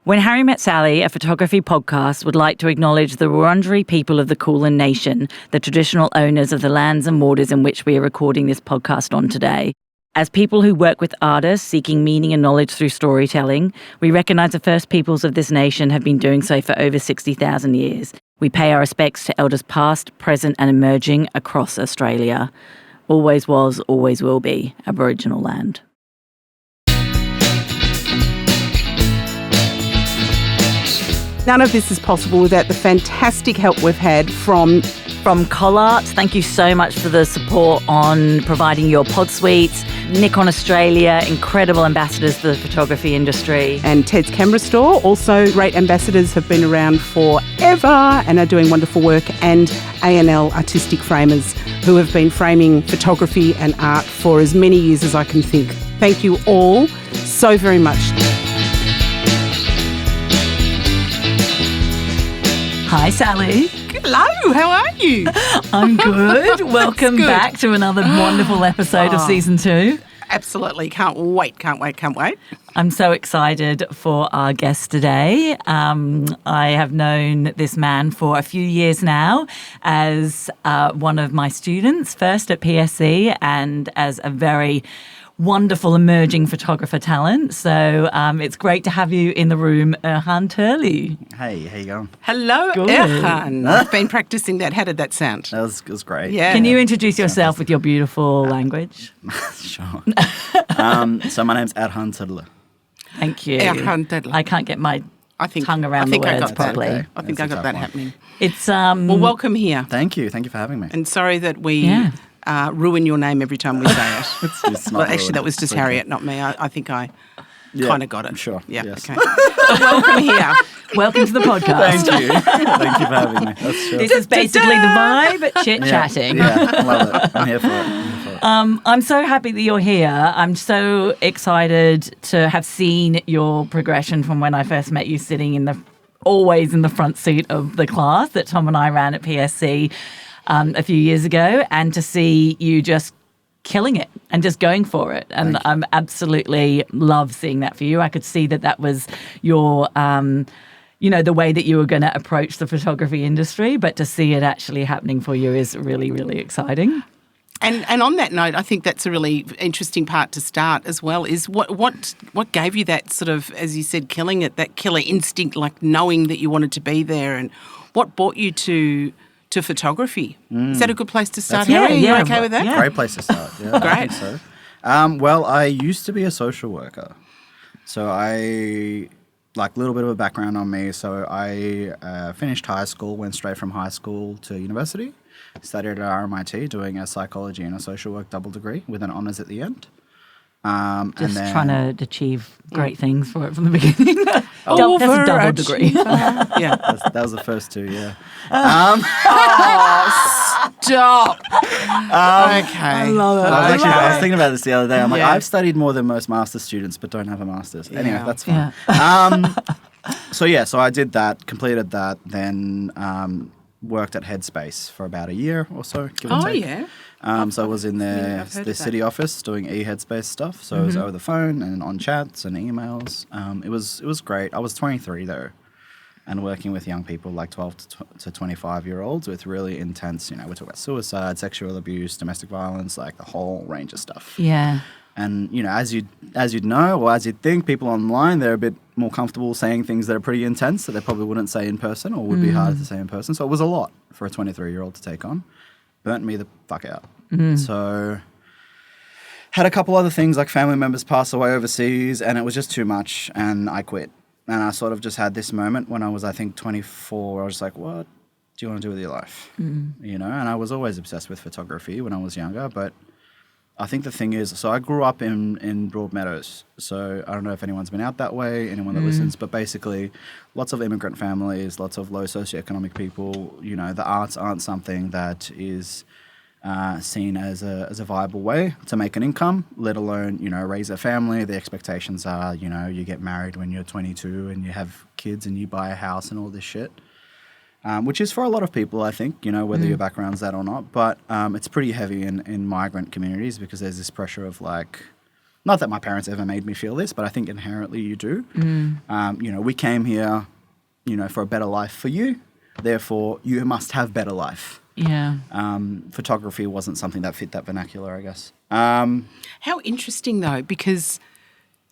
When Harry Met Sally, a photography podcast, would like to acknowledge the Wurundjeri people of the Kulin Nation, the traditional owners of the lands and waters in which we are recording this podcast on today. As people who work with artists seeking meaning and knowledge through storytelling, we recognise the first peoples of this nation have been doing so for over 60,000 years. We pay our respects to elders past, present and emerging across Australia. Always was, always will be Aboriginal land. None of this is possible without the fantastic help we've had from Collart. Thank you so much for the support on providing your pod suites. Nikon Australia, incredible ambassadors for the photography industry. and Ted's Camera Store. Also, great ambassadors have been around forever and are doing wonderful work. And A&L Artistic Framers, who have been framing photography and art for as many years as I can think. Thank you all so very much. Hi, Sally. Hello, how are you? I'm good. Welcome good. back to another wonderful episode of season 2. Absolutely. Can't wait. I'm so excited for our guest today. I have known this man for a few years now as one of my students, first at PSC and as a very wonderful emerging photographer talent. So it's great to have you in the room, Erhan Tırlı. Hey, how you going? Hello, Good. Erhan. I've been practicing that. How did that sound? It was great. Yeah. Can you introduce yourself with your beautiful language? Sure. So my name's Erhan Tırlı. Thank you. Erhan Tırlı. I can't get my tongue around the I words got that. properly. okay. I think That's I a got tough that one. happening. It's Well, welcome here. Thank you for having me. And sorry that we ruin your name every time we say it. It's not Well, actually, ruined. that was just It's okay. Harriet, not me. I think I Yeah, kind of got it. Sure. Yeah, yes. okay. But welcome here. welcome to the podcast. Thank you. Thank you for having me. That's sure. This is basically the vibe, chit-chatting. Yeah, I love it. I'm here for it. I'm so happy that you're here. I'm so excited to have seen your progression from when I first met you sitting always in the front seat of the class that Tom and I ran at PSC a few years ago, and to see you just killing it and just going for it. And I'm absolutely love seeing that for you. I could see that was your, the way that you were going to approach the photography industry, but to see it actually happening for you is really, really exciting. And on that note, I think that's a really interesting part to start as well, is what gave you that sort of, as you said, killing it, that killer instinct, like knowing that you wanted to be there, and what brought you to photography? Is that a good place to start, That's- Harry? yeah, Are you yeah. okay with that? Yeah. Great place to start. Yeah, Great. I think so. Well, I used to be a social worker. So a little bit of a background on me. So I finished high school, went straight from high school to university, studied at RMIT doing a psychology and a social work double degree with an honours at the end. Just trying to achieve great things for it from the beginning. That's a double degree. Yeah. That was the first two, yeah. Stop. Okay. I love it. I was thinking about this the other day. I'm like, Yeah. I've studied more than most master's students, but don't have a master's. Anyway, Yeah. that's fine. So I did that, completed that, then worked at Headspace for about a year or so, give or Oh, take. yeah. So I was in I've heard the of city office doing e-Headspace stuff. So it was over the phone and on chats and emails. It was great. I was 23 though, and working with young people like 12 to 25-year-olds with really intense, we talk about suicide, sexual abuse, domestic violence, like the whole range of stuff. Yeah. And as you'd know, or as you'd think, people online, they're a bit more comfortable saying things that are pretty intense that they probably wouldn't say in person or would be harder to say in person. So it was a lot for a 23-year-old to take on. Burnt me the fuck out. So had a couple other things, like family members pass away overseas, and it was just too much, and I quit. And I sort of just had this moment when I was, I think, 24, where I was like, what do you want to do with your life? And I was always obsessed with photography when I was younger, but I think the thing is, so I grew up in Broadmeadows. So I don't know if anyone's been out that way, anyone that listens, but basically lots of immigrant families, lots of low socioeconomic people. The arts aren't something that is seen as a viable way to make an income, let alone, raise a family. The expectations are, you get married when you're 22 and you have kids and you buy a house and all this shit. Which is for a lot of people, I think, whether your background's that or not. But it's pretty heavy in migrant communities because there's this pressure of like, Not that my parents ever made me feel this, but I think inherently you do. We came here, for a better life for you. Therefore, you must have better life. Yeah. Photography wasn't something that fit that vernacular, I guess. How interesting, though, because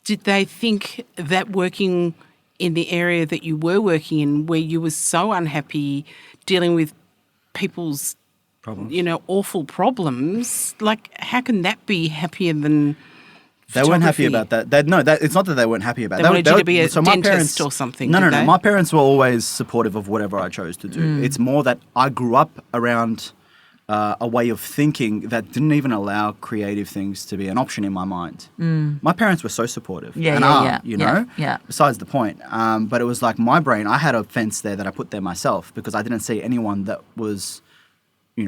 did they think that working in the area that you were working in, where you were so unhappy dealing with people's Problems. awful problems, like how can that be happier than They weren't happy about that. It's not that they weren't happy about it. They wanted you to be a dentist or something, No, did no. they? My parents were always supportive of whatever I chose to do. It's more that I grew up around a way of thinking that didn't even allow creative things to be an option in my mind. My parents were so supportive. Yeah. Besides the point. But it was like my brain, I had a fence there that I put there myself because I didn't see anyone that was,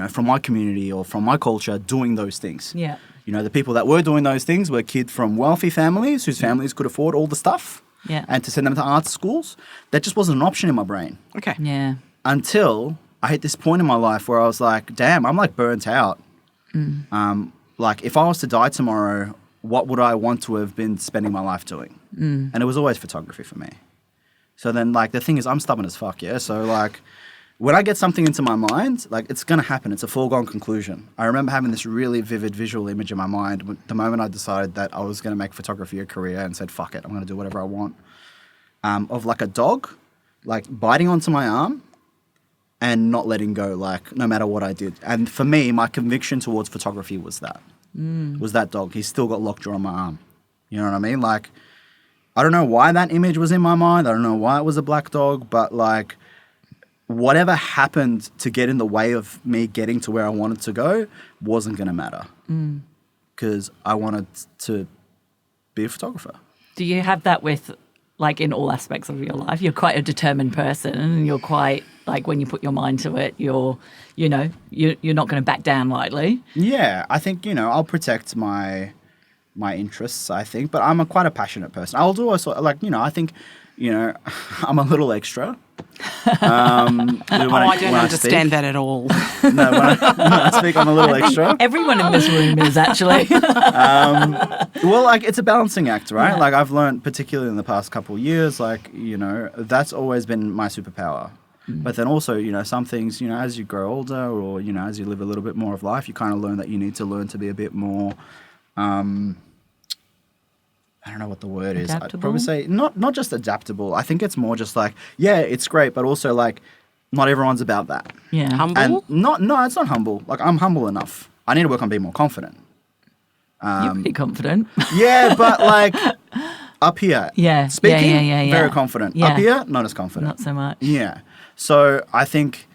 from my community or from my culture doing those things. Yeah. The people that were doing those things were kids from wealthy families whose families could afford all the stuff and to send them to art schools. That just wasn't an option in my brain. Okay. Yeah. Until I hit this point in my life where I was like, damn, I'm like burnt out. Like if I was to die tomorrow, what would I want to have been spending my life doing? And it was always photography for me. So then like the thing is I'm stubborn as fuck, yeah? So like when I get something into my mind, like it's going to happen. It's a foregone conclusion. I remember having this really vivid visual image in my mind the moment I decided that I was going to make photography a career and said, fuck it, I'm going to do whatever I want. Of like a dog, like biting onto my arm and not letting go, like no matter what I did. And for me, my conviction towards photography was that. Was that dog. He's still got lockjaw on my arm. You know what I mean? Like, I don't know why that image was in my mind. I don't know why it was a black dog, but like, whatever happened to get in the way of me getting to where I wanted to go wasn't going to matter because I wanted to be a photographer. Do you have that with, like, in all aspects of your life? You're quite a determined person and you're quite, like, when you put your mind to it, you're not going to back down lightly. Yeah, I think, I'll protect my interests, I think, but I'm quite a passionate person. I'll do also, like, I think, I'm a little extra. I don't understand that at all. No, when I speak, I'm a little extra. Everyone in this room is actually. Well, like it's a balancing act, right? Yeah. Like I've learned, particularly in the past couple of years, like that's always been my superpower. But then also, some things, as you grow older, or as you live a little bit more of life, you kind of learn that you need to learn to be a bit more. I don't know what the word is. I'd probably say not just adaptable. I think it's more just like, yeah, it's great, but also like not everyone's about that. Yeah. Humble? And no, it's not humble. Like I'm humble enough. I need to work on being more confident. You're pretty confident. Yeah, but like up here. Yeah. Speaking, Yeah. very confident. Yeah. Up here, not as confident. Not so much. Yeah. So I think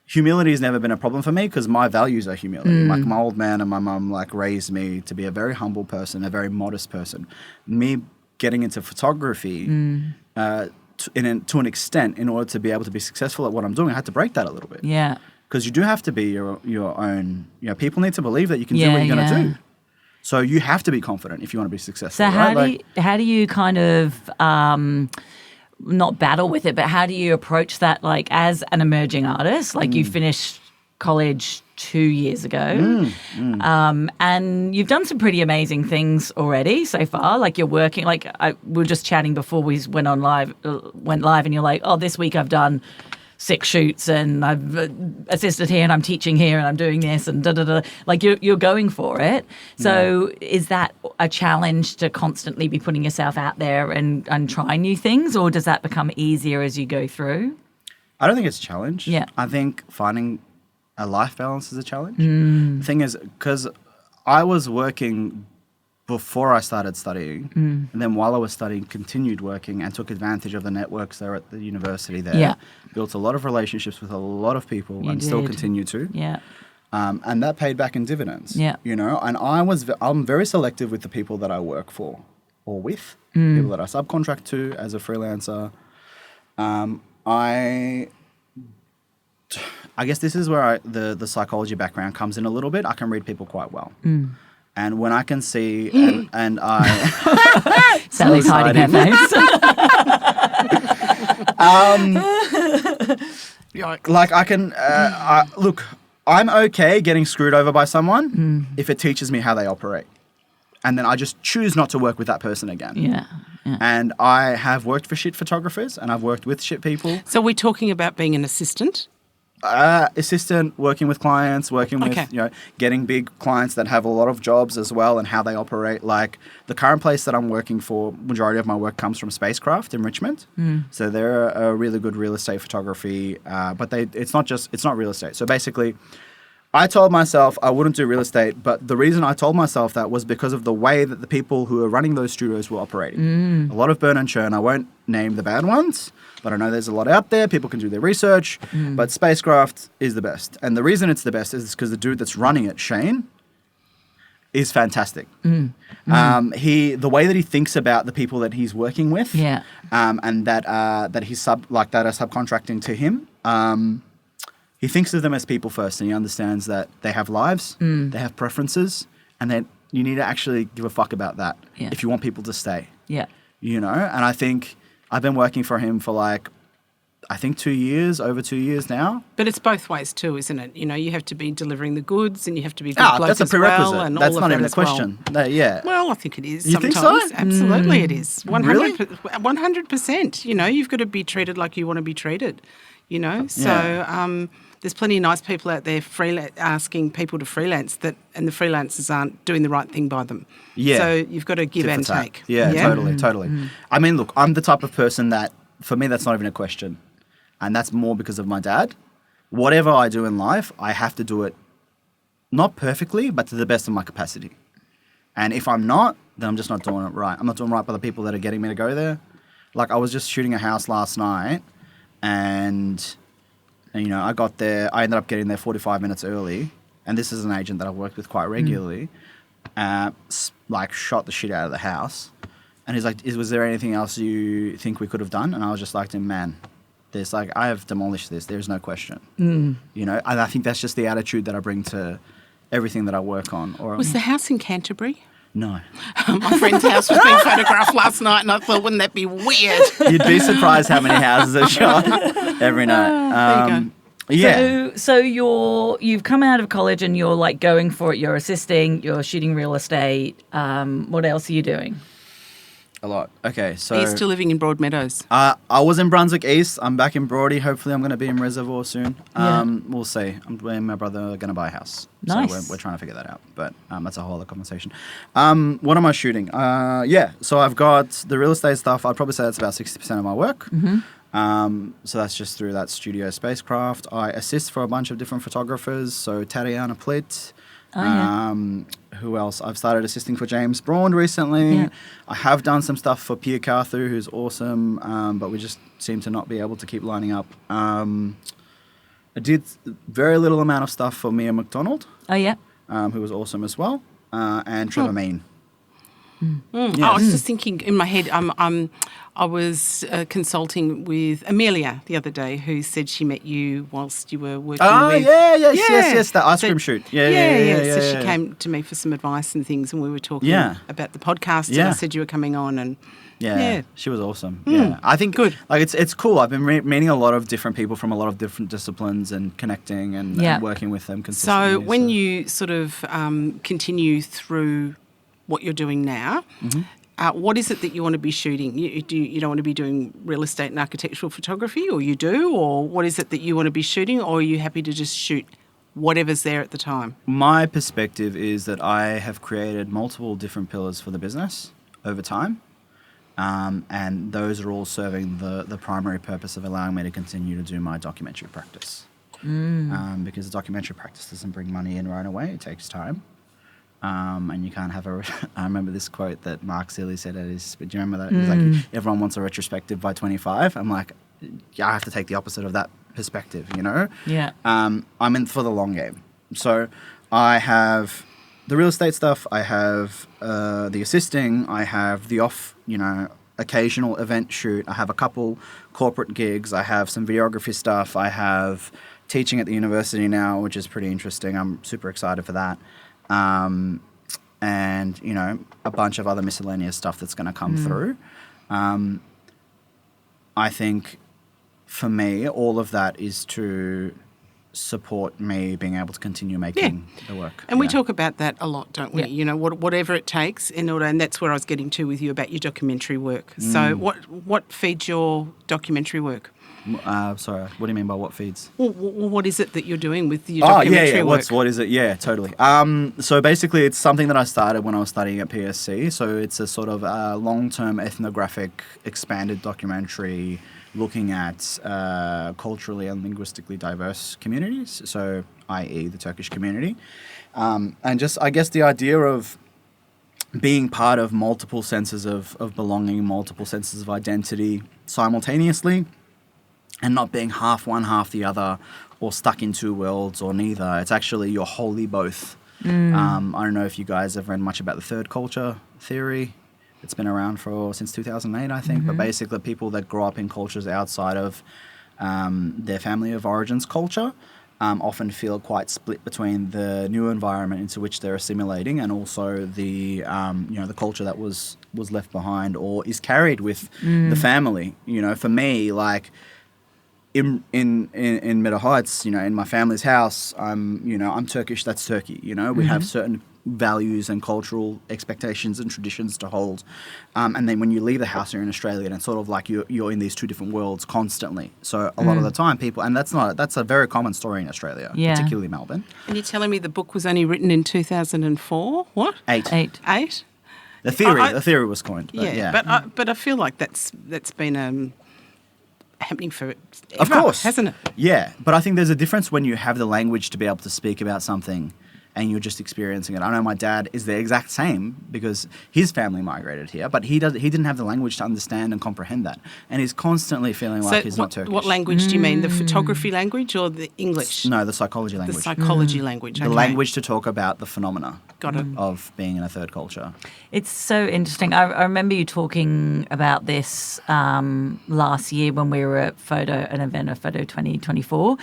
humility has never been a problem for me because my values are humility. Like my old man and my mum like raised me to be a very humble person, a very modest person. Me getting into photography to an extent in order to be able to be successful at what I'm doing, I had to break that a little bit. Yeah. Because you do have to be your own. People need to believe that you can do what you're going to do. So you have to be confident if you want to be successful. So right? how do you kind of not battle with it, but how do you approach that, like, as an emerging artist? Like, you finished college 2 years ago, and you've done some pretty amazing things already so far. Like, you're working, like, we were just chatting before we went live, and you're like, oh, this week I've done 6 shoots and I've assisted here and I'm teaching here and I'm doing this and da-da-da. Like, you're going for it. So is that a challenge to constantly be putting yourself out there and trying new things, or does that become easier as you go through? I don't think it's a challenge. Yeah. I think finding a life balance is a challenge. The thing is, because I was working before I started studying, and then while I was studying, continued working and took advantage of the networks there at the university there. Yeah. Built a lot of relationships with a lot of people You and still did. continue to. Yeah. And that paid back in dividends. Yeah. And I'm very selective with the people that I work for or with, people that I subcontract to as a freelancer. I guess this is where the psychology background comes in a little bit. I can read people quite well. And when I can see and I... Sally's hiding her face. Like I can... look, I'm okay getting screwed over by someone if it teaches me how they operate. and then I just choose not to work with that person again. Yeah. Yeah. And I have worked for shit photographers, and I've worked with shit people. So we're talking about being an assistant? Assistant, working with clients, working with, Okay. getting big clients that have a lot of jobs as well and how they operate. Like the current place that I'm working for, majority of my work comes from Spacecraft in Richmond. So they're a really good real estate photography, but it's not real estate. So basically, I told myself I wouldn't do real estate, but the reason I told myself that was because of the way that the people who are running those studios were operating. A lot of burn and churn. I won't name the bad ones, but I know there's a lot out there. People can do their research, but Spacecraft is the best. And the reason it's the best is because the dude that's running it, Shane, is fantastic. The way that he thinks about the people that he's working with, and that he's that are subcontracting to him. He thinks of them as people first, and he understands that they have lives, they have preferences, and that you need to actually give a fuck about that if you want people to stay. Yeah. And I think I've been working for him for I think 2 years, over 2 years now. But it's both ways too, isn't it? You have to be delivering the goods, and you have to be good bloke That's a as prerequisite. well, and That's all of not that even a as well. question. Yeah. Well, I think it is. You think sometimes. so? Absolutely, it is. 100%. Really? 100%. You've got to be treated like you want to be treated. So there's plenty of nice people out there asking people to freelance and the freelancers aren't doing the right thing by them. Yeah. So you've got to give Tit and for tat. take. Yeah, totally. I mean, look, I'm the type of person that, for me, that's not even a question. And that's more because of my dad. Whatever I do in life, I have to do it not perfectly, but to the best of my capacity. And if I'm not, then I'm just not doing it right. I'm not doing right by the people that are getting me to go there. Like, I was just shooting a house last night, and I got there. I ended up getting there 45 minutes early, and this is an agent that I've worked with quite regularly. Shot the shit out of the house, and he's like, "Was there anything else you think we could have done?" And I was just like, "Man, there's I have demolished this. There's no question." And I think that's just the attitude that I bring to everything that I work on. Was the house in Canterbury? No. My friend's house was being photographed last night, and I thought, wouldn't that be weird? You'd be surprised how many houses are shot every night. There you go. Yeah. So you've come out of college and you're going for it. You're assisting. You're shooting real estate. What else are you doing? A lot. Okay, so... Are you still living in Broadmeadows? I was in Brunswick East. I'm back in Broady. Hopefully I'm going to be in Reservoir soon. Yeah. We'll see. Me and my brother are going to buy a house. Nice. So we're trying to figure that out. But that's a whole other conversation. What am I shooting? So I've got the real estate stuff. I'd probably say that's about 60% of my work. So that's just through that studio Spacecraft. I assist for a bunch of different photographers. So Tatiana Plitt. Who else? I've started assisting for James Braun recently. Yeah. I have done some stuff for Pierre Carthu, who's awesome, but we just seem to not be able to keep lining up. I did very little amount of stuff for Mia McDonald, Oh, yeah. who was awesome as well, and Trevor Mean. I was just thinking in my head, I was consulting with Amelia the other day, who said she met you whilst you were working with... Yes, that ice cream shoot. Yeah. So she came to me for some advice and things, and we were talking about the podcast, and I said you were coming on, and... Yeah, she was awesome. Yeah, I think good. It's cool. I've been meeting a lot of different people from a lot of different disciplines and connecting and working with them consistently. So when you sort of continue through what you're doing now, what is it that you want to be shooting? You don't want to be doing real estate and architectural photography, or you do? Or what is it that you want to be shooting, or are you happy to just shoot whatever's there at the time? My perspective is that I have created multiple different pillars for the business over time. And those are all serving the primary purpose of allowing me to continue to do my documentary practice. Because the documentary practice doesn't bring money in right away. It takes time. And you can't have I remember this quote that Mark Seeley said at his... Do you remember that? It was like, everyone wants a retrospective by 25. I'm like, yeah, I have to take the opposite of that perspective, Yeah. I'm in for the long game. So I have the real estate stuff. I have the assisting. I have the occasional event shoot. I have a couple corporate gigs. I have some videography stuff. I have teaching at the university now, which is pretty interesting. I'm super excited for that. And, a bunch of other miscellaneous stuff that's going to come through. I think for me, all of that is to support me being able to continue making the work. And we Yeah. talk about that a lot, don't we? Yeah. You know, whatever it takes in order, and that's where I was getting to with you about your documentary work. So what feeds your documentary work? Sorry, what do you mean by what feeds? Well, what is it that you're doing with your documentary work? What is it? Yeah, totally. So basically, it's something that I started when I was studying at PSC. So it's a sort of long-term ethnographic expanded documentary looking at culturally and linguistically diverse communities. So, i.e., the Turkish community, and just I guess the idea of being part of multiple senses of belonging, multiple senses of identity simultaneously, and not being half one, half the other, or stuck in two worlds or neither. It's actually you're wholly both. I don't know if you guys have read much about the third culture theory. It's been around since 2008, I think. But basically, people that grow up in cultures outside of their family of origins culture often feel quite split between the new environment into which they're assimilating and also the the culture that was left behind or is carried with the family. You know, for me, like in Meadow Heights, you know, in my family's house, I'm Turkish. That's Turkey. You know, we have certain values and cultural expectations and traditions to hold, and then when you leave the house, you're in Australia, and it's sort of like you're in these two different worlds constantly. So a lot of the time, people, and that's a very common story in Australia, particularly Melbourne. And you're telling me the book was only written in 2004? What? Eight. Eight? The theory was coined. But yeah. But I feel like that's been happening for Of course, hasn't it? Yeah, but I think there's a difference when you have the language to be able to speak about something and you're just experiencing it. I know my dad is the exact same because his family migrated here, but he didn't have the language to understand and comprehend that, and he's constantly feeling like he's not Turkish. What language do you mean? The photography language or the English? No, the psychology language. The psychology language. The okay. language to talk about the phenomena Got it. of being in a third culture. It's so interesting. I remember you talking about this last year when we were at an event of Photo 2024.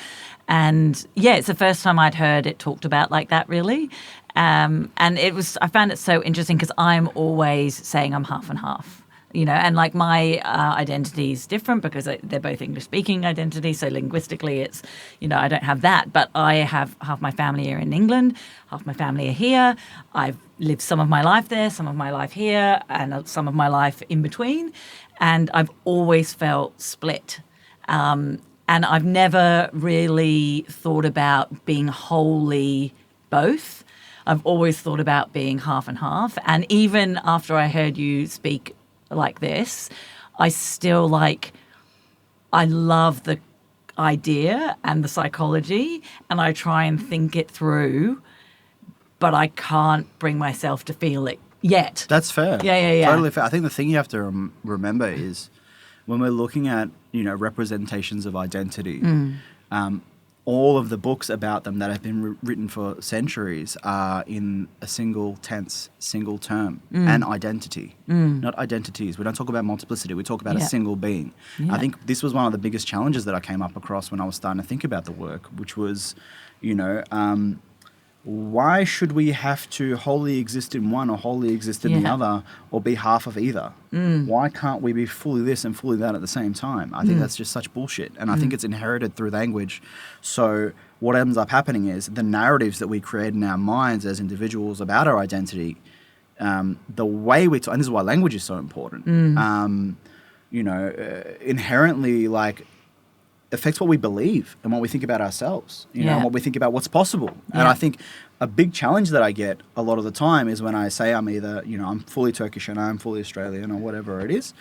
And yeah, it's the first time I'd heard it talked about like that, really. And I found it so interesting because I'm always saying I'm half and half. You know, and like my identity is different because they're both English-speaking identities. So linguistically, it's, you know, I don't have that. But I have half my family here in England, half my family are here. I've lived some of my life there, some of my life here, and some of my life in between. And I've always felt split. And I've never really thought about being wholly both. I've always thought about being half and half. And even after I heard you speak like this, I still I love the idea and the psychology, and I try and think it through, but I can't bring myself to feel it yet. That's fair. Yeah. Totally fair. I think the thing you have to remember is when we're looking at, you know, representations of identity, all of the books about them that have been written for centuries are in a single tense, single term, and identity, not identities. We don't talk about multiplicity. We talk about a single being. Yeah. I think this was one of the biggest challenges that I came up across when I was starting to think about the work, which was, you know, why should we have to wholly exist in one or wholly exist in the other or be half of either? Why can't we be fully this and fully that at the same time? I think that's just such bullshit. And I think it's inherited through language. So what ends up happening is the narratives that we create in our minds as individuals about our identity, the way we talk, and this is why language is so important, you know, inherently affects what we believe and what we think about ourselves, you know, and what we think about what's possible. And I think a big challenge that I get a lot of the time is when I say I'm either, you know, I'm fully Turkish and I'm fully Australian or whatever it is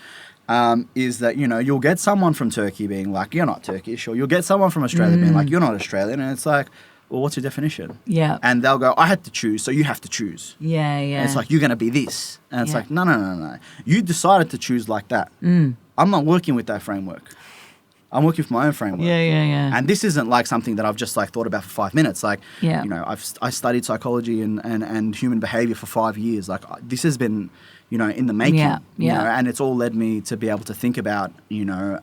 that, you know, you'll get someone from Turkey being like, you're not Turkish, or you'll get someone from Australia being like, you're not Australian. And it's like, well, what's your definition? Yeah. And they'll go, I had to choose, so you have to choose. Yeah. And it's like, you're going to be this. And it's like, no. You decided to choose like that. I'm not working with that framework. I'm working with my own framework. Yeah. And this isn't like something that I've just thought about for 5 minutes. You know, I studied psychology and human behavior for 5 years. This has been, you know, in the making. You know, and it's all led me to be able to think about, you know,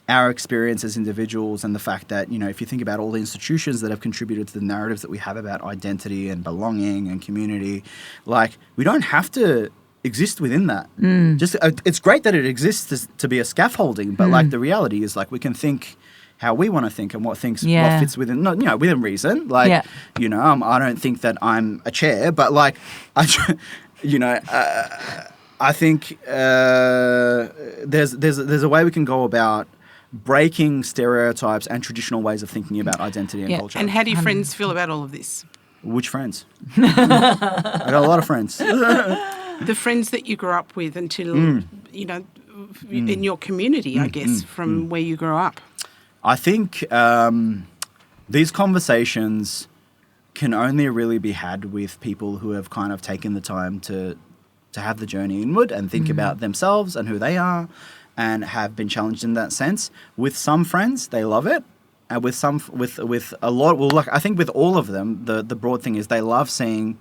our experience as individuals and the fact that, you know, if you think about all the institutions that have contributed to the narratives that we have about identity and belonging and community, we don't have to exist within that. Just it's great that it exists to be a scaffolding, but the reality is we can think how we want to think and what Yeah. fits within, within reason. Like, Yeah. I don't think that I'm a chair, but like, I think there's a way we can go about breaking stereotypes and traditional ways of thinking about identity and culture. And how do your friends feel about all of this? Which friends? I got a lot of friends. The friends that you grew up with until, in your community, I guess, from where you grew up. I think these conversations can only really be had with people who have kind of taken the time to have the journey inward and think about themselves and who they are and have been challenged in that sense. With some friends, they love it. And with a lot, I think with all of them, the broad thing is they love seeing,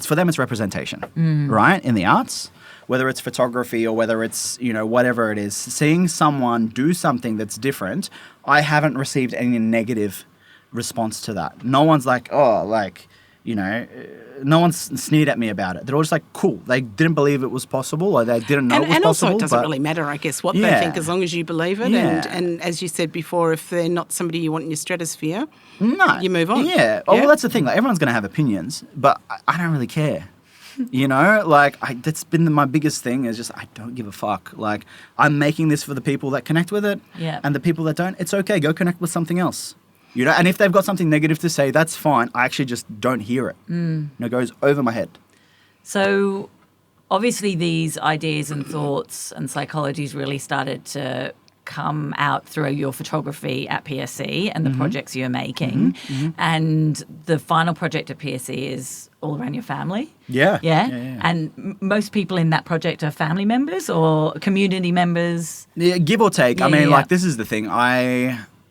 for them it's representation, right? In the arts, whether it's photography or whether it's, whatever it is, seeing someone do something that's different. I haven't received any negative response to that. No one's like, no one's sneered at me about it. They're all just like, cool. They didn't believe it was possible or they didn't know it was and possible. also it doesn't really matter, I guess, what they think as long as you believe it. Yeah. And as you said before, if they're not somebody you want in your stratosphere, you move on. Yeah. Oh, well, that's the thing. Like, everyone's going to have opinions, but I don't really care. That's been my biggest thing is just I don't give a fuck. Like, I'm making this for the people that connect with it. Yeah. And the people that don't, it's okay. Go connect with something else. And if they've got something negative to say, that's fine. I actually just don't hear it. It goes over my head. So obviously these ideas and thoughts and psychologies really started to come out through your photography at PSC and the projects you're making. And the final project at PSC is all around your family. Yeah. And most people in that project are family members or community members. Yeah, give or take. Yeah. This is the thing.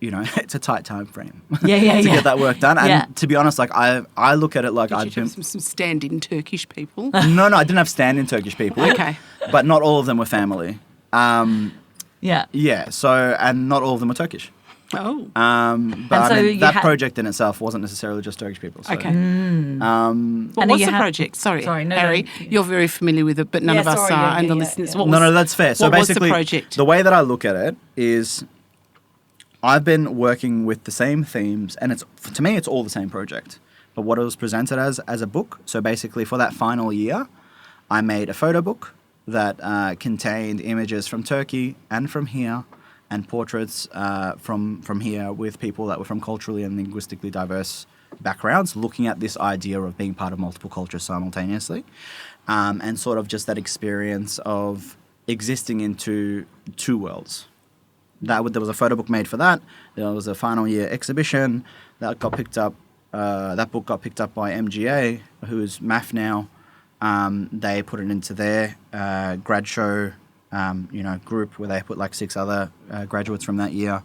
It's a tight time frame to Yeah. get that work done. And to be honest, like I look at it like Did you have some stand-in Turkish people? No, I didn't have stand-in Turkish people. Okay. But not all of them were family. Yeah. So, and not all of them were Turkish. Oh. But that project in itself wasn't necessarily just Turkish people. So. Okay. What was the project? Sorry, no, Harry. You're very familiar with it, but none of us are, and the listeners. No, that's fair. So basically, what was the project? The way that I look at it is I've been working with the same themes, and to me, it's all the same project. But what it was presented as a book. So basically, for that final year, I made a photo book that contained images from Turkey and from here, and portraits from here with people that were from culturally and linguistically diverse backgrounds, looking at this idea of being part of multiple cultures simultaneously, and sort of just that experience of existing in two worlds. There was a photo book made for that. There was a final year exhibition that got picked up. That book got picked up by MGA, who is MAF now. They put it into their grad show, group where they put like 6 other graduates from that year.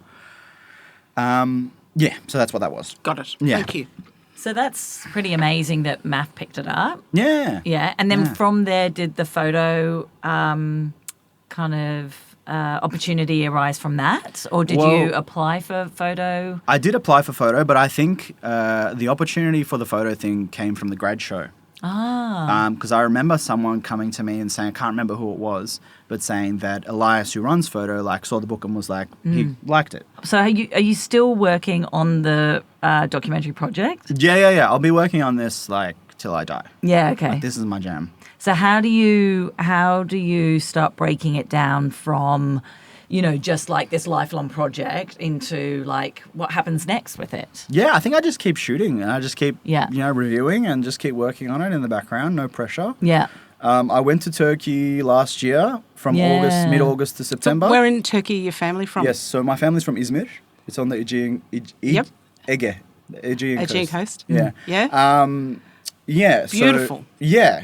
So that's what that was. Got it. Yeah. Thank you. So that's pretty amazing that MAF picked it up. Yeah. Yeah. And then from there, did the photo opportunity arise from that? Or did you apply for photo? I did apply for photo, but I think the opportunity for the photo thing came from the grad show. Because I remember someone coming to me and saying, I can't remember who it was, but saying that Elias, who runs photo, saw the book and was like, he liked it. So are you still working on the documentary project? Yeah. I'll be working on this till I die. Yeah, okay. This is my jam. So how do you start breaking it down from, just like this lifelong project into what happens next with it? Yeah, I think I just keep shooting and I just keep reviewing and just keep working on it in the background, no pressure. Yeah. I went to Turkey last year from mid-August to September. So where in Turkey are your family from? Yes, so my family's from Izmir. It's on the Aegean coast. Yeah. Yeah. Yeah. Beautiful.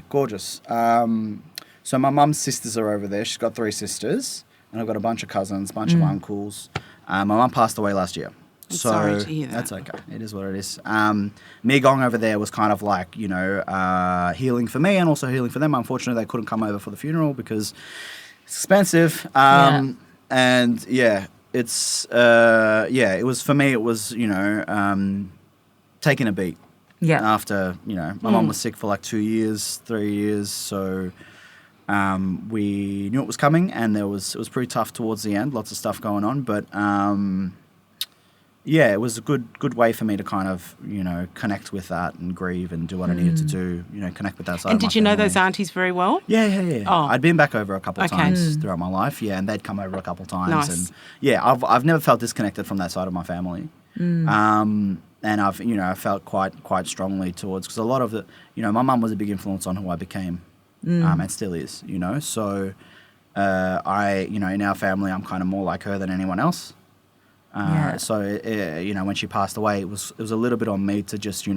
Gorgeous. So my mum's sisters are over there. She's got 3 sisters, and I've got a bunch of cousins, bunch of uncles. My mum passed away last year. I'm sorry to hear that. That's okay. It is what it is. Me going over there was kind of healing for me and also healing for them. Unfortunately, they couldn't come over for the funeral because it's expensive. And it's it was for me. It was taking a beat. Yeah. After my mum was sick for 2 years, 3 years, so we knew it was coming, and it was pretty tough towards the end. Lots of stuff going on, but yeah, it was a good way for me to kind of, connect with that and grieve and do what I needed to do, connect with that side And of my did you know family. those aunties very well? Yeah. Oh. I'd been back over a couple of Okay. times throughout my life, and they'd come over a couple of times. Nice. And yeah, I've never felt disconnected from that side of my family. And I've, I felt quite strongly towards, because a lot of the, my mum was a big influence on who I became, and still is, So in our family, I'm kind of more like her than anyone else. So when she passed away, it was a little bit on me to just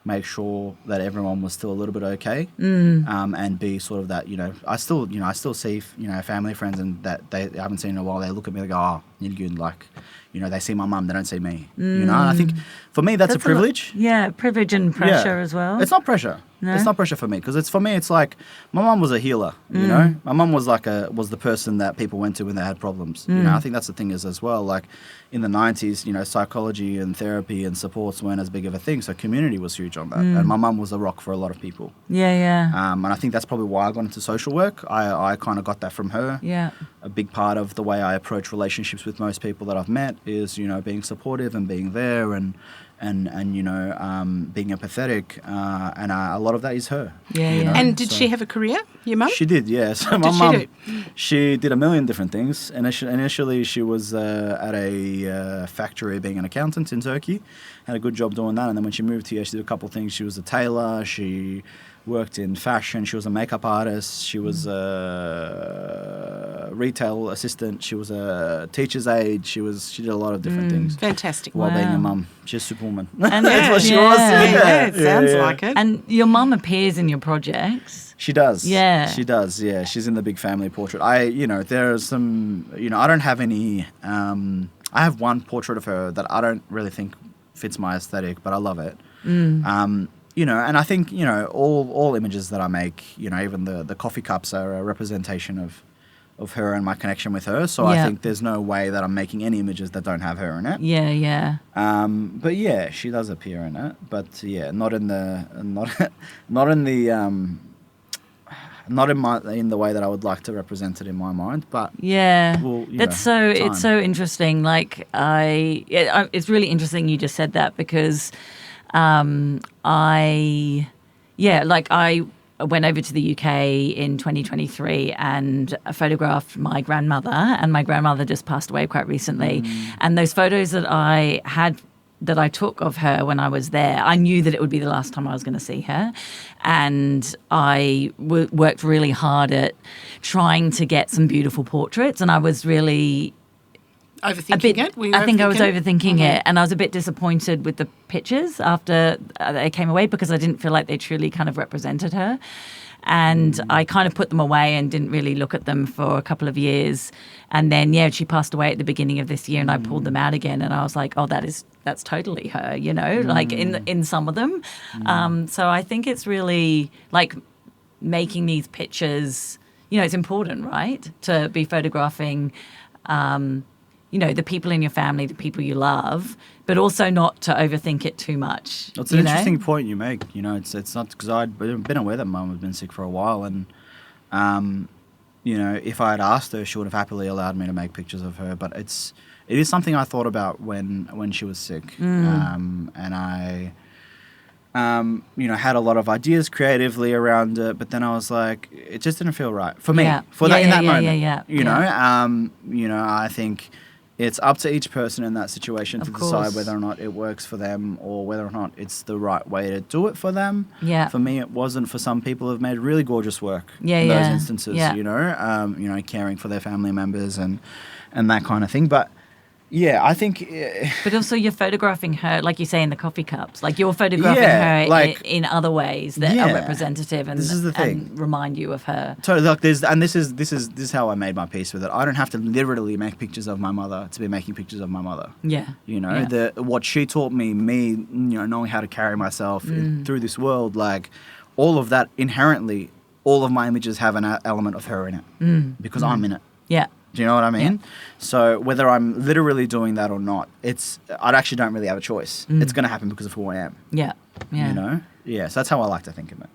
make sure that everyone was still a little bit okay, and be sort of that I still see family friends and that they haven't seen in a while. They look at me, they go, oh, you're good, like they see my mum, they don't see me, and I think for me that's a privilege. Privilege and pressure as well. It's not pressure. No? It's not pressure for me, because it's like my mum was a healer, my mum was was the person that people went to when they had problems. I think that's the thing is as well, like in the 90s, psychology and therapy and supports weren't as big of a thing, so community was huge on that, and my mum was a rock for a lot of people. And I think that's probably why I got into social work. I kind of got that from her. A big part of the way I approach relationships with most people that I've met is being supportive and being there and being empathetic, and a lot of that is her. And did she have a career, your mum? She did, yeah. So What my did mum, she do? she did a million different things. Initially, she was at a factory being an accountant in Turkey, had a good job doing that. And then when she moved here, she did a couple of things. She was a tailor. She worked in fashion. She was a makeup artist. She was a retail assistant. She was a teacher's aide. She did a lot of different things. Fantastic. While being a mum. She's a superwoman. And That's what she yeah. was. Yeah, it sounds like it. And your mum appears in your projects. She does. Yeah. She does, yeah. She's in the big family portrait. There are some, I don't have any, I have one portrait of her that I don't really think fits my aesthetic, but I love it. And I think, all images that I make, even the coffee cups are a representation of her and my connection with her. So I think there's no way that I'm making any images that don't have her in it. But yeah, she does appear in it. But yeah, not in the way that I would like to represent it in my mind. But it's so interesting. Like it's really interesting you just said that, because I went over to the UK in 2023 and photographed my grandmother, and my grandmother just passed away quite recently. And those photos that I took of her when I was there, I knew that it would be the last time I was going to see her. And I worked really hard at trying to get some beautiful portraits, and I was really... Overthinking it? I think I was overthinking it, and I was a bit disappointed with the pictures after they came away, because I didn't feel like they truly kind of represented her. And I kind of put them away and didn't really look at them for a couple of years. And then, she passed away at the beginning of this year, and I pulled them out again, and I was like, oh, that's totally her, like in some of them. So I think it's really like making these pictures, it's important, right? To be photographing the people in your family, the people you love, but also not to overthink it too much. It's an interesting point you make. It's not, because I'd been aware that Mum had been sick for a while, and if I had asked her, she would have happily allowed me to make pictures of her. But it is something I thought about when she was sick, and I had a lot of ideas creatively around it, but then I was like, it just didn't feel right for me in that moment. I think it's up to each person in that situation to decide whether or not it works for them, or whether or not it's the right way to do it for them. For me, it wasn't. For some people who have made really gorgeous work in those instances, caring for their family members and that kind of thing. But yeah, I think... But also you're photographing her, like you say, in the coffee cups. Like you're photographing her in other ways that are representative and, this is the thing. And remind you of her. Totally. Look, this is how I made my peace with it. I don't have to literally make pictures of my mother to be making pictures of my mother. What she taught me, knowing how to carry myself through this world, like all of that inherently, all of my images have an element of her in it because I'm in it. Do you know what I mean? So whether I'm literally doing that or not, I actually don't really have a choice. It's going to happen because of who I am. So that's how I like to think of it.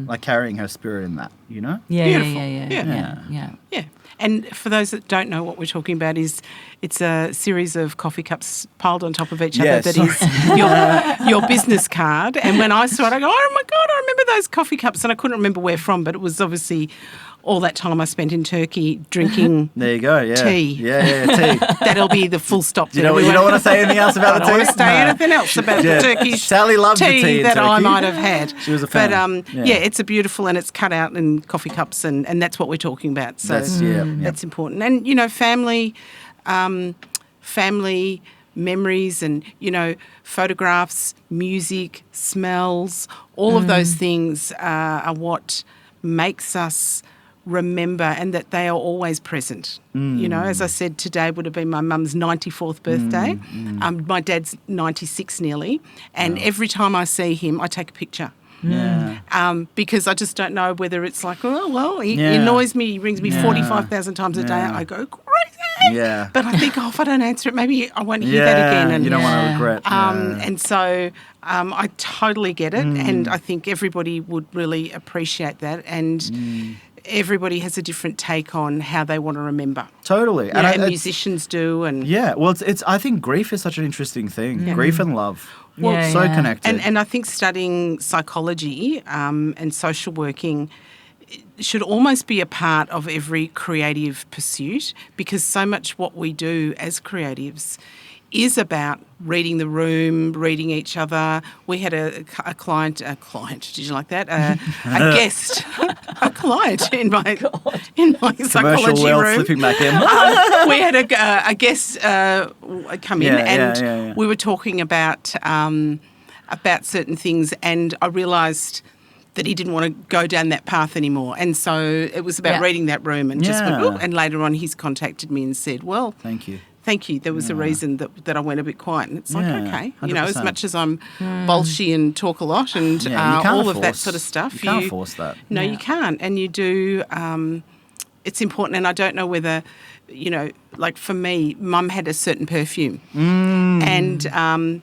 Like carrying her spirit in that, you know? Yeah, Beautiful. yeah. Yeah. And for those that don't know what we're talking about, it's a series of coffee cups piled on top of each other that is your business card. And when I saw it, I go, oh, my God, I remember those coffee cups. And I couldn't remember where from, but it was obviously all that time I spent in Turkey drinking There you go, yeah. tea. Yeah, tea. That'll be the full stop. You don't want to say anything else about the tea? I don't want to say anything else about the Turkish Sally loved the tea in that I Turkey. might have had. She was a fan. But it's a beautiful, and it's cut out in coffee cups, and that's what we're talking about. So that's important. And, you know, family memories and, you know, photographs, music, smells, all of those things are what makes us remember, and that they are always present. You know, as I said, today would have been my mum's 94th birthday. My dad's 96 nearly, and every time I see him, I take a picture. Because I just don't know whether it's like, oh, well, he annoys me, he rings me 45,000 times a day. I go, crazy. Yeah. But I think, if I don't answer it, maybe I won't hear that again. And you don't want to regret. And so I totally get it, and I think everybody would really appreciate that. And everybody has a different take on how they want to remember. Totally. And musicians do. And well, it's. I think grief is such an interesting thing. Grief and love. Well, so connected. And I think studying psychology and social working should almost be a part of every creative pursuit, because so much what we do as creatives is about reading the room, reading each other. We had a client, did you like that? A guest, a client in my psychology world room. Flipping back in. We had a guest come in, and we were talking about certain things, and I realised that he didn't want to go down that path anymore. And so it was about reading that room, and just went, "Ooh," and later on he's contacted me and said, well, thank you. There was a reason that I went a bit quiet. And it's like, okay, 100%. You know, as much as I'm bolshy and talk a lot and all of that sort of stuff. You can't force that. No, you can't. And you do, it's important. And I don't know whether, you know, like for me, Mum had a certain perfume. And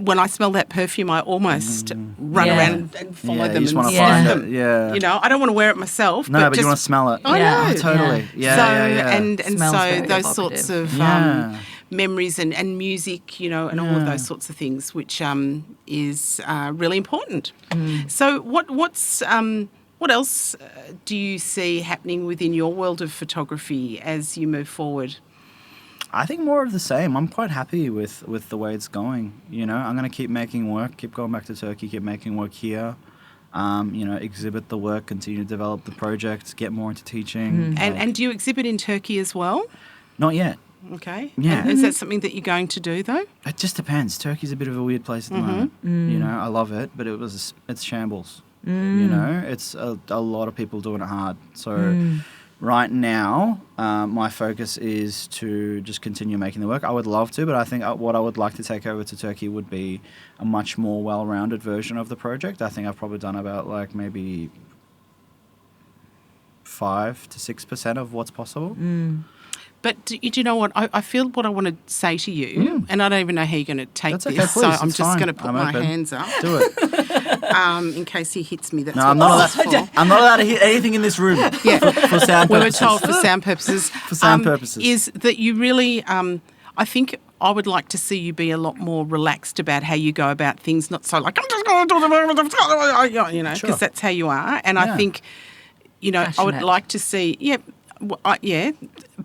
when I smell that perfume, I almost run around and follow them and sniff them. Yeah. You know, I don't want to wear it myself. No, but you want to smell it. I know. Oh, totally. And Smells so very those evocative. sorts of memories and music, you know, and all of those sorts of things, which is really important. So what else do you see happening within your world of photography as you move forward? I think more of the same. I'm quite happy with the way it's going. You know, I'm going to keep making work, keep going back to Turkey, keep making work here. You know, exhibit the work, continue to develop the project, get more into teaching. And do you exhibit in Turkey as well? Not yet. Okay. Yeah. And is that something that you're going to do though? It just depends. Turkey's a bit of a weird place at the moment. You know, I love it, but it's shambles. You know, it's a lot of people doing it hard. So right now, my focus is to just continue making the work. I would love to, but I think what I would like to take over to Turkey would be a much more well-rounded version of the project. I think I've probably done about like maybe 5 to 6% of what's possible. But do you know what? I feel what I want to say to you, and I don't even know how you're going to take That's this, okay, so please, I'm it's just fine. going to put I'm my open. hands up Do it. in case he hits me. That's No, what I'm not this is allowed. for. I'm not allowed to hit anything in this room. Yeah. For sound purposes. We were told for sound purposes. For sound purposes. Is that you really, I think I would like to see you be a lot more relaxed about how you go about things, not so like, I'm just going to do the, you know, because Sure. that's how you are. And I think, you know, I would Passionate. like to see,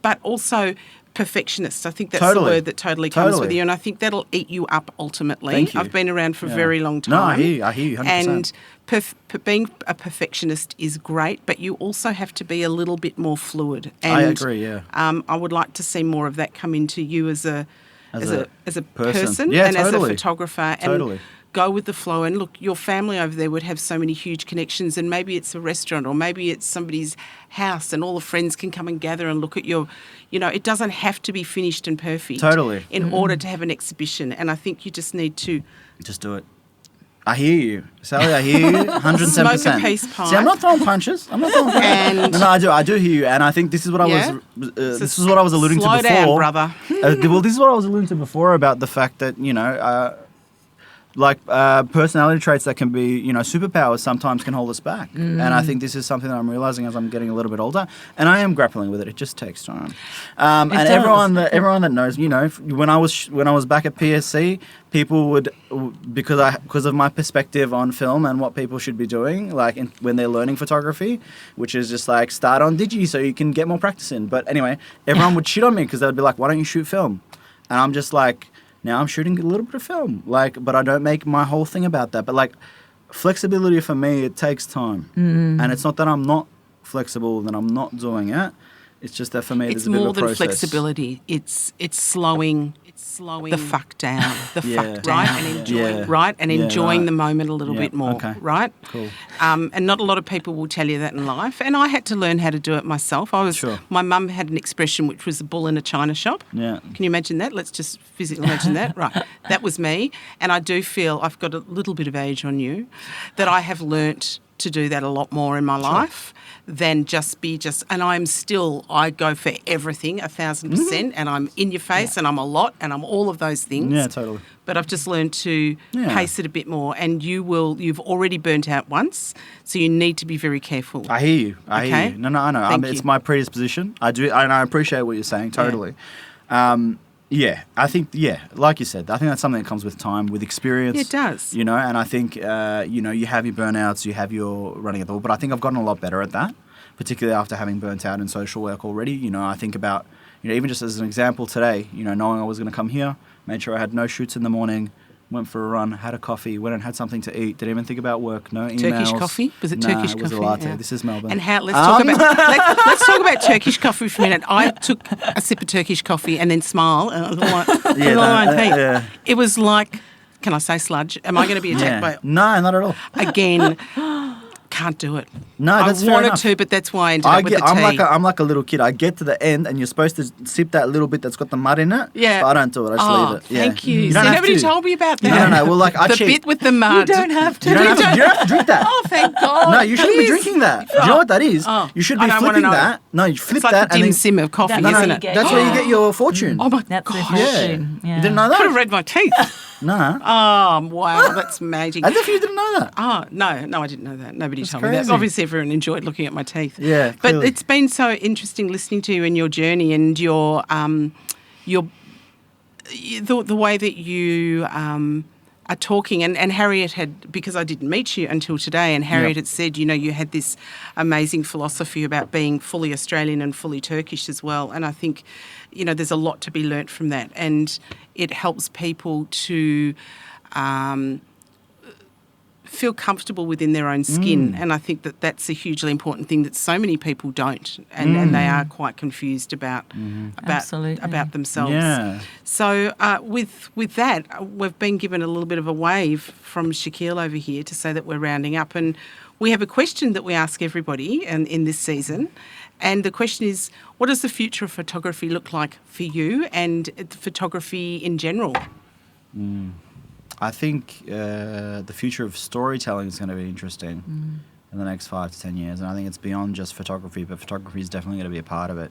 but also perfectionist. I think that's Totally. the word that totally comes with Totally. you, and I think that'll eat you up ultimately. Thank you. I've been around for a Yeah. very long time. No, I hear you 100%. And being a perfectionist is great, but you also have to be a little bit more fluid. And, I agree, yeah. I would like to see more of that come into you as a person Yeah, and as a totally. photographer. And Totally. go with the flow. And look, your family over there would have so many huge connections, and maybe it's a restaurant or maybe it's somebody's house and all the friends can come and gather and look at your, you know, it doesn't have to be finished and perfect. Totally. In order to have an exhibition. And I think you just need to Just do it. I hear you. Sally, I hear you 110%. Smoke a peace pipe. See, I'm not throwing punches. And No, I do hear you. And I think this is what I Yeah? was this is what I was alluding to slow before. down, brother. Well, this is what I was alluding to before about the fact that, you know, personality traits that can be, superpowers sometimes can hold us back. And I think this is something that I'm realizing as I'm getting a little bit older, and I am grappling with it. It just takes time. And everyone that knows, when I was back at PSC, people would, because of my perspective on film and what people should be doing, when they're learning photography, which is just start on Digi so you can get more practice in. But anyway, everyone would shit on me because they would be like, "Why don't you shoot film?" And I'm just like, now I'm shooting a little bit of film, but I don't make my whole thing about that. But flexibility for me, it takes time, and it's not that I'm not flexible, that I'm not doing it. It's just that for me, it's there's a bit more of a than process. flexibility. It's slowing the fuck down, and enjoying the moment a little bit more, right? Cool. And not a lot of people will tell you that in life. And I had to learn how to do it myself. My mum had an expression which was a bull in a china shop. Yeah. Can you imagine that? Let's just physically imagine that. Right. That was me. And I do feel I've got a little bit of age on you, that I have learnt to do that a lot more in my life than and I go for everything 1,000%, and I'm in your face and I'm a lot and I'm all of those things. Yeah, totally. But I've just learned to pace it a bit more, and you've already burnt out once, so you need to be very careful. I hear you. I hear you. No, I know. It's my predisposition. I do, and I appreciate what you're saying totally. I think, like you said, I think that's something that comes with time, with experience. It does. And I think, you have your burnouts, you have your running at the wall, but I think I've gotten a lot better at that, particularly after having burnt out in social work already. I think about, even just as an example today, knowing I was going to come here, made sure I had no shoots in the morning, went for a run, had a coffee, went and had something to eat, didn't even think about work, no emails. Turkish coffee? Was it Turkish coffee? It was a latte. Yeah. This is Melbourne. And let's talk about Turkish coffee for a minute. I took a sip of Turkish coffee and then smiled, and I was like, it was like, can I say sludge? Am I going to be attacked by? No, not at all. Again, can't do it. No, that's fair I wanted enough. to, but that's why I ended up with the tea. I'm like a little kid. I get to the end, and you're supposed to sip that little bit that's got the mud in it. Yeah. But I don't do it. I just leave it. Yeah. Thank you. See, nobody told me about that. No. Well, I the cheat. bit with the mud. You don't have to. You don't have to drink that. Oh, thank God. No, you shouldn't be drinking that. Do you know what that is? You should be flipping that. No, you flip it's like that. the dim sim of coffee, isn't it? That's where you get your fortune. Oh, my That's God. the fortune. Yeah. You didn't know that? I could have read my teeth. No. Oh, wow, that's magic. As if you didn't know that. Oh, no, I didn't know that. Nobody told me crazy. that. Obviously, everyone enjoyed looking at my teeth. Yeah, But clearly. it's been so interesting listening to you and your journey and your the way that you are talking. And Harriet had, because I didn't meet you until today, and Harriet had said, you had this amazing philosophy about being fully Australian and fully Turkish as well. And I think, there's a lot to be learnt from that. And it helps people to feel comfortable within their own skin. And I think that that's a hugely important thing that so many people don't, and they are quite confused about themselves. Yeah. So with that, we've been given a little bit of a wave from Shaquille over here to say that we're rounding up, and we have a question that we ask everybody in this season. And the question is, what does the future of photography look like for you and photography in general? I think the future of storytelling is going to be interesting in the next 5 to 10 years. And I think it's beyond just photography, but photography is definitely going to be a part of it.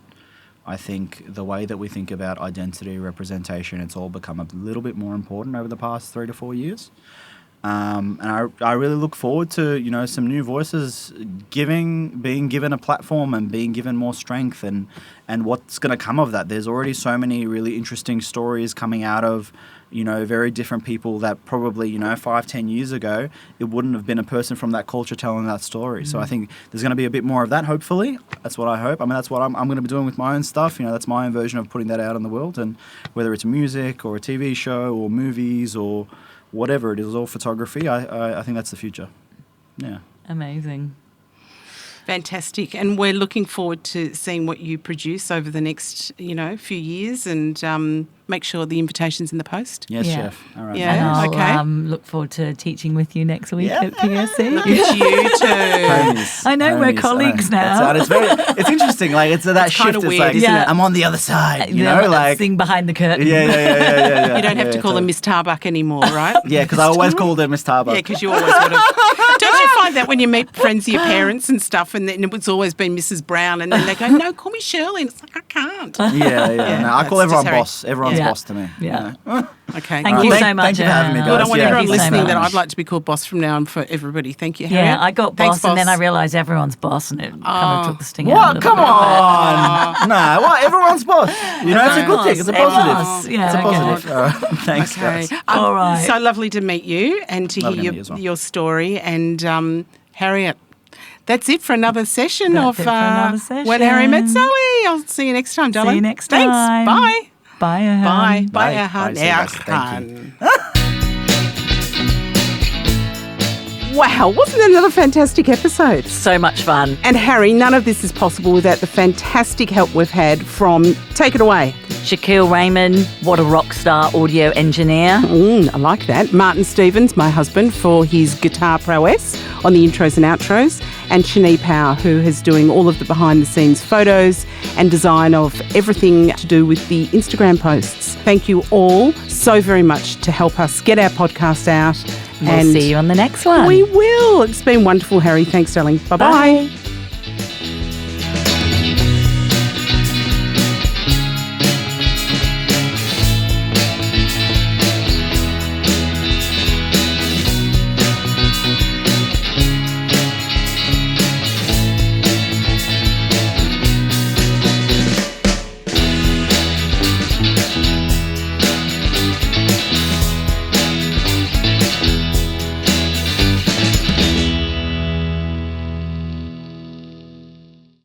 I think the way that we think about identity, representation, it's all become a little bit more important over the past 3 to 4 years. And I really look forward to, some new voices being given a platform and being given more strength and what's going to come of that. There's already so many really interesting stories coming out of, very different people that probably, 5, 10 years ago, it wouldn't have been a person from that culture telling that story. So I think there's going to be a bit more of that, hopefully. That's what I hope. I mean, that's what I'm going to be doing with my own stuff. That's my own version of putting that out in the world. And whether it's music or a TV show or movies or whatever it is, all photography, I think that's the future. Yeah. Amazing. Fantastic. And we're looking forward to seeing what you produce over the next, few years, and make sure the invitation's in the post. Yes, Chef. All right. Yeah. And I'll look forward to teaching with you next week at PSC. Look at you too. I know, we're colleagues now. It's interesting. It's that it's shift. kind of weird, it's isn't it? I'm on the other side, Sing behind the curtain. Yeah. You don't have to call her Miss Tarbuck anymore, right? Yeah, because I always called her Miss Tarbuck. Yeah, because you always would have. Don't you find that when you meet friends of your parents and stuff, and then it's always been Mrs. Brown, and then they go, no, call me Shirley. And it's like, I can't. Yeah. No, I call that's everyone just boss. Everyone's Yeah. boss to me. Yeah. Okay. Thank All you right, so much. thank you for having me, Erhan. guys. Good. I want Yeah. everyone Thank you so listening that much. I'd like to be called boss from now on for everybody. Thank you, Yeah, Harriet. I got Thanks, boss, and then I realised everyone's boss, and it kind of took the sting out. What? a Come little bit. on. Nah, what? Everyone's boss. You know, it's a good thing. It's a positive. Everyone's. Yeah, It's a okay. positive. Thanks, Okay. guys. All right. So lovely to meet you and to Lovely to hear meet you as well. your story. And Harriet, that's it for another session That's of it for another When Harry Met session. Sally. I'll see you next time, darling. See you next Thanks. time. Bye. Bye, Erhan. Bye. Bye. Erhan. Bye, see you guys. Thank you. Wow, wasn't that another fantastic episode? So much fun. And Harry, none of this is possible without the fantastic help we've had from, take it away. Shaquille Raymond, what a rock star audio engineer. I like that. Martin Stevens, my husband, for his guitar prowess on the intros and outros. And Shani Power, who is doing all of the behind-the-scenes photos and design of everything to do with the Instagram posts. Thank you all so very much to help us get our podcast out. We'll see you on the next one. We will. It's been wonderful, Harry. Thanks, darling. Bye-bye. Bye.